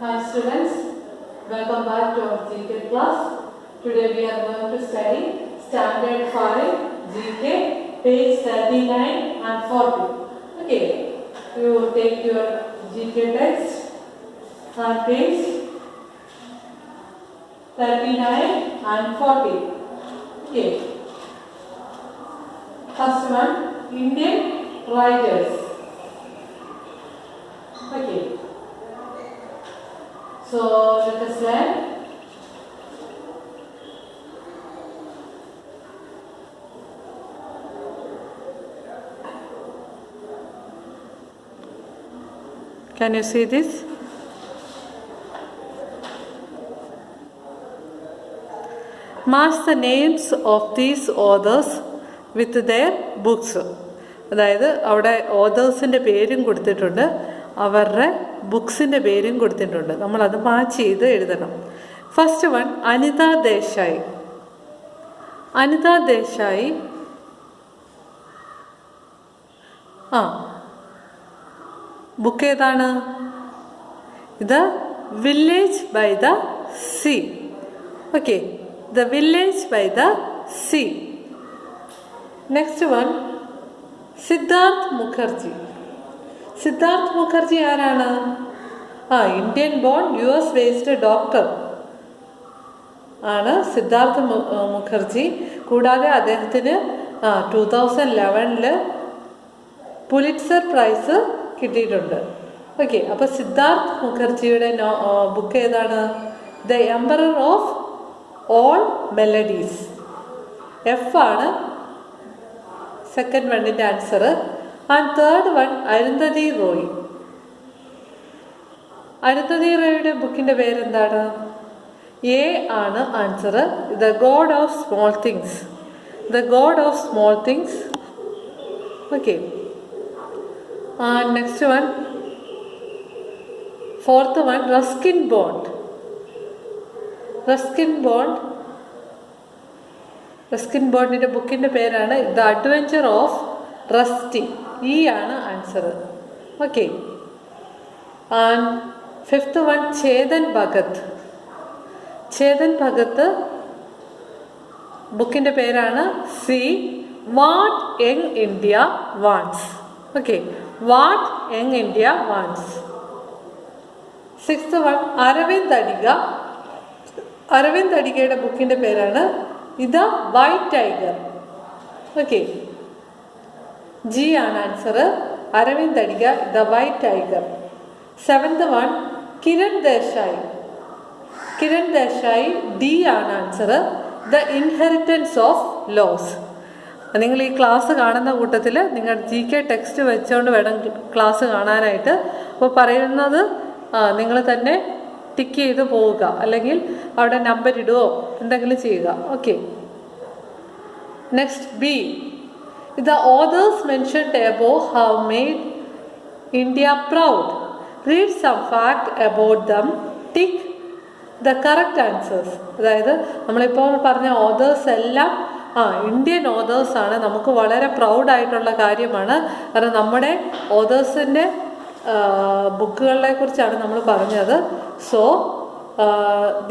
Hi students, welcome back to our GK class. Today we are going to study Standard 5 GK page 39 and 40. Okay, you take your GK text on page 39 and 40. Okay, first one, Indian writers. Okay. So let us learn. Can you see this? Match the names of these authors with their books. അതായത് അവിടെ ഓതേഴ്സിൻ്റെ പേരും കൊടുത്തിട്ടുണ്ട്, അവരുടെ ബുക്സിൻ്റെ പേരും കൊടുത്തിട്ടുണ്ട്. നമ്മളത് match ചെയ്ത് എഴുതണം. First one Anita Desai. Anita Desai book ഏതാണ്? ഇത് village by the sea. Okay, the village by the sea. Next one Siddhartha Mukherjee. Siddhartha Mukherjee ആരാണ്? Indian born US based doctor ആണ് സിദ്ധാർത്ഥ് മുഖർജി. കൂടാതെ അദ്ദേഹത്തിന് 2011 പുലിറ്റ്സർ പ്രൈസ് കിട്ടിയിട്ടുണ്ട്. ഓക്കെ, അപ്പോൾ സിദ്ധാർത്ഥ് മുഖർജിയുടെ ബുക്ക് ഏതാണ്? The emperor of all maladies. F ആണ് സെക്കൻഡ് വണ്ണിൻ്റെ answer. And third one Arundhati Roy. Arundhati റോയുടെ ബുക്കിൻ്റെ പേരെന്താണ്? എ ആണ് answer. The god of small things. The god of small things. Okay, next one fourth one Ruskin Bond. Ruskin Bond. Ruskin ബോണ്ടിൻ്റെ ബുക്കിൻ്റെ പേരാണ് the adventure of Rusty. E ആണ് answer. Okay, and fifth one Chetan Bhagat. Chetan Bhagat ബുക്കിൻ്റെ പേരാണ് C what young India wants. Okay, what young India wants. Sixth one Aravind Adiga. Aravind അഡിഗയുടെ ബുക്കിൻ്റെ പേരാണ് the white tiger. Okay, G ആണ് answer. Aravind Adiga the white tiger. Seventh one Kiran Desai. Kiran Desai D ആണ് answer. The inheritance of loss. നിങ്ങൾ ഈ class കാണുന്ന കൂട്ടത്തിൽ നിങ്ങൾ GK ടെക്സ്റ്റ് വെച്ചുകൊണ്ട് വേണം ക്ലാസ് കാണാനായിട്ട്. അപ്പോൾ പറയുന്നത് നിങ്ങൾ തന്നെ ടിക്ക് ചെയ്ത് പോവുക, അല്ലെങ്കിൽ അവിടെ നമ്പർ ഇടുകയോ എന്തെങ്കിലും ചെയ്യുക. Okay, next B. The authors mentioned above have made India proud. Read some fact about them. Tick the correct answers. അതായത് നമ്മളിപ്പോൾ പറഞ്ഞ ഓതേഴ്സ് എല്ലാം ഇന്ത്യൻ ഓതേഴ്സാണ്. നമുക്ക് വളരെ പ്രൗഡായിട്ടുള്ള കാര്യമാണ്. കാരണം നമ്മുടെ ഓതേഴ്സിൻ്റെ ബുക്കുകളെ കുറിച്ചാണ് നമ്മൾ പറഞ്ഞത്. So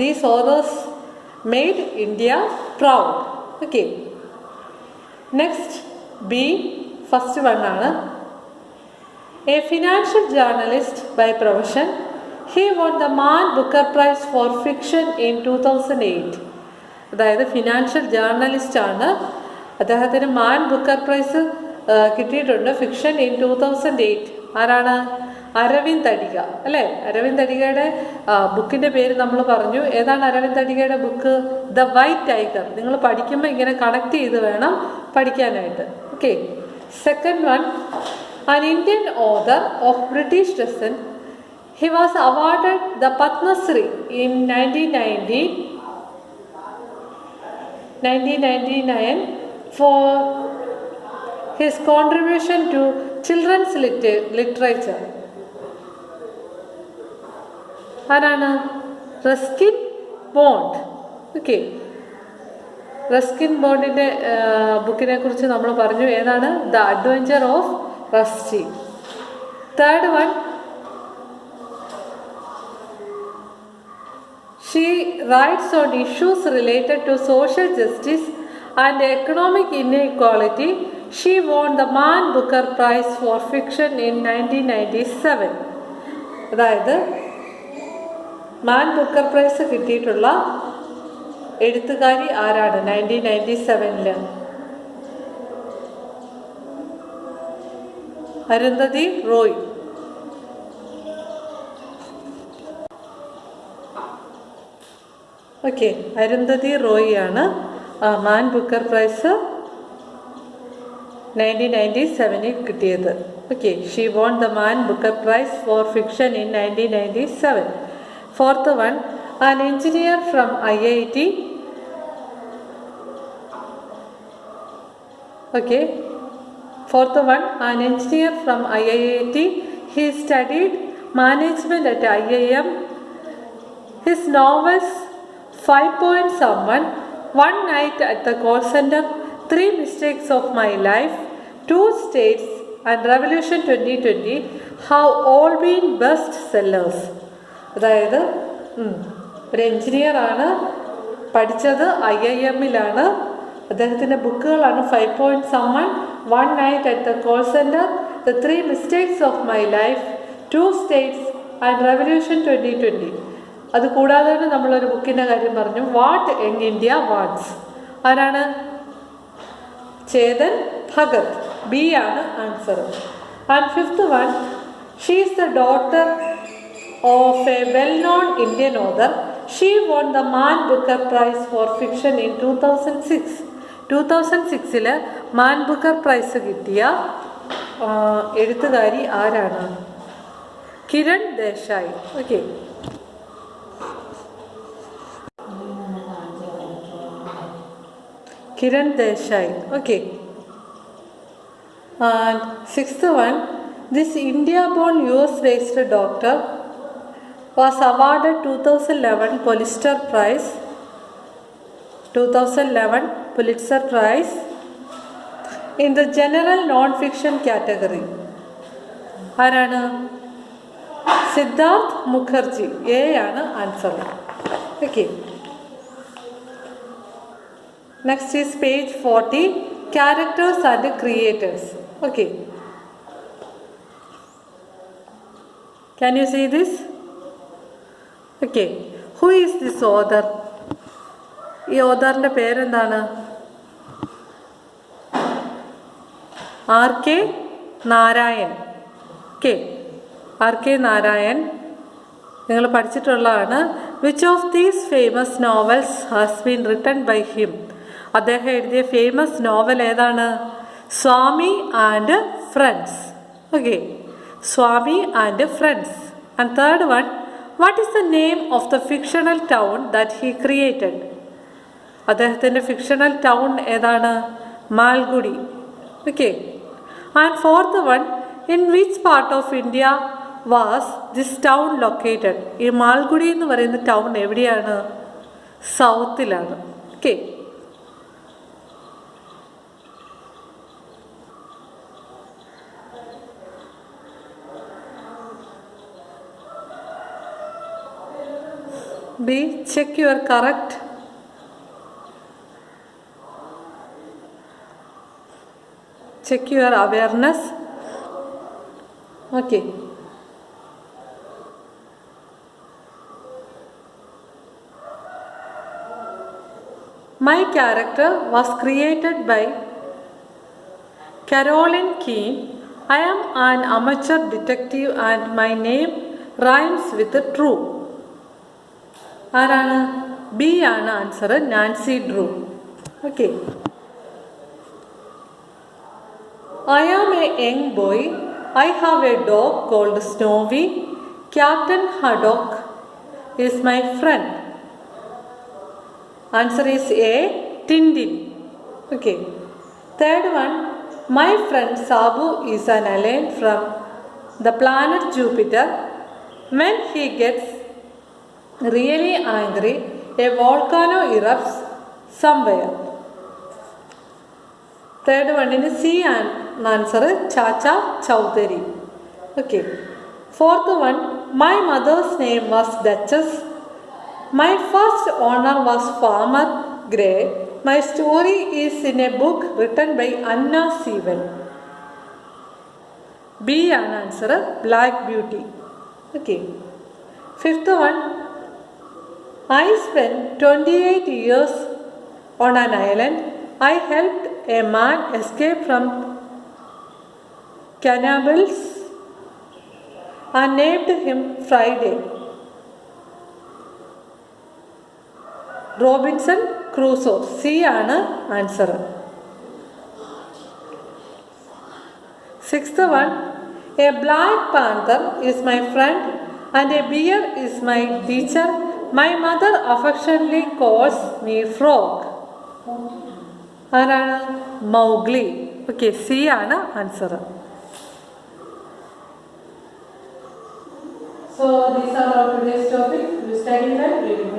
these authors made India proud. Okay, next B first one ആണ്. A financial journalist by profession, he won the Man Booker prize for fiction in 2008. അതായത് ഫിനാൻഷ്യൽ ജേർണലിസ്റ്റ് ആണ്. അദ്ദേഹത്തിന് മാൻ ബുക്കർ പ്രൈസ് കിട്ടിയിട്ടുണ്ട് ഫിക്ഷൻ ഇൻ 2008. ആരാണ്? അരവിന്ദ് അഡിഗ അല്ലേ? അരവിന്ദ് അഡിഗയുടെ ബുക്കിൻ്റെ പേര് നമ്മൾ പറഞ്ഞു. ഏതാണ് അരവിന്ദ് അഡിഗയുടെ ബുക്ക്? The white tiger. നിങ്ങൾ പഠിക്കുമ്പോൾ ഇങ്ങനെ കണക്ട് ചെയ്ത് വേണം പഠിക്കാനായിട്ട്. Okay, second one an Indian author of British descent. He was awarded the Padma Shri in 1999 for his contribution to children's literature. ആരാണ്? Ruskin bond. ഓക്കെ, റസ്കിൻ ബോണ്ടിൻ്റെ ബുക്കിനെ കുറിച്ച് നമ്മൾ പറഞ്ഞു. ഏതാണ്? The adventure of rusty. Third one She writes on issues related to social justice and economic inequality. She won the Man Booker Prize for Fiction in 1997. അതായത് മാൻ Booker price കിട്ടിയിട്ടുള്ള എഴുത്തുകാരി ആരാണ് 1997? Arundhati Roy. Okay, Arundhati Roy ആണ് Man Booker prize 1997 കിട്ടിയത്. Okay, she won the Man Booker prize for fiction in 1997. Fourth one, an engineer from IIT. Okay, fourth one, an engineer from IIT. He studied management at IIM. His novels 5 Point Someone, One Night at the Call Center, 3 Mistakes of My Life, 2 States and Revolution 2020 have all been best sellers. അതായത് ഒരു എൻജിനീയറാണ്, പഠിച്ചത് IIM-ലാണ്. അദ്ദേഹത്തിൻ്റെ ബുക്കുകളാണ് 5 Point Someone, One Night at the Call Center, The 3 Mistakes of My Life, 2 States and Revolution 2020. അതുകൂടാതെ തന്നെ നമ്മളൊരു ബുക്കിൻ്റെ കാര്യം പറഞ്ഞു, വാട്ട് യങ് ഇന്ത്യ വാണ്ട്സ്. ആരാണ്? ചേതൻ ഭഗത്. ബി ആണ് answer. And fifth one, she is the daughter of a well-known Indian author. She won the Man Booker Prize for Fiction in 2006. 2006 Man Booker prize കിട്ടിയ എഴുത്തുകാരി ആരാണ്? Kiran Desai. Okay, Kiran Desai. Okay, and sixth one, this India-born US-based doctor was awarded 2011 Pulitzer Prize. 2011 Pulitzer Prize in the general non-fiction category. ആരാണ്? Siddhartha Mukherjee. A ആണ് answer. Okay, next is page 40, characters and creators. Okay, can you see this? Okay, who is this author? ഈ ഓഥറിൻ്റെ പേരെന്താണ്? R.K. Narayan. Okay, R.K. Narayan നിങ്ങൾ പഠിച്ചിട്ടുള്ളതാണ്. Which of these famous novels has been written by him? അദ്ദേഹം എഴുതിയ famous novel ഏതാണ്? Swami and friends. Okay, Swami and friends. And third one, what is the name of the fictional town that he created? അദ്ദേഹത്തിൻ്റെ fictional town ഏതാണ്? Malgudi. Okay, and fourth one, in which part of India was this town located? ഈ മാൽഗുഡി എന്ന് പറയുന്ന town എവിടെയാണ്? സൗത്തിലാണ്. Okay, B, check your correct. Check your awareness. Okay. My character was created by Caroline Keene. I am an amateur detective and my name rhymes with true. ആരാണ്? B ആണ് answer. Nancy Drew. Okay, I am a young boy. I have a dog called Snowy. Captain Haddock is my friend. Answer is A, Tintin. Okay. Third one, my friend Sabu is an alien from the planet Jupiter. When he gets really angry, a volcano erupts somewhere. Third one in C answer Chacha Chowdhury. Okay. Fourth one, my mother's name was Duchess. My first owner was Farmer Gray. My story is in a book written by Anna Sewell. B an answer, Black Beauty. Okay. Fifth one, I spent 28 years on an island. I helped a man escape from cannibals and named him Friday. Robinson Crusoe. C ആണ് answer. Sixth one, a black panther is my friend and a bear is my teacher. My mother affectionately calls me frog. ആരാണ്? Mowgli. Okay, C ആണ് answer. So these are our today's topic. We study that.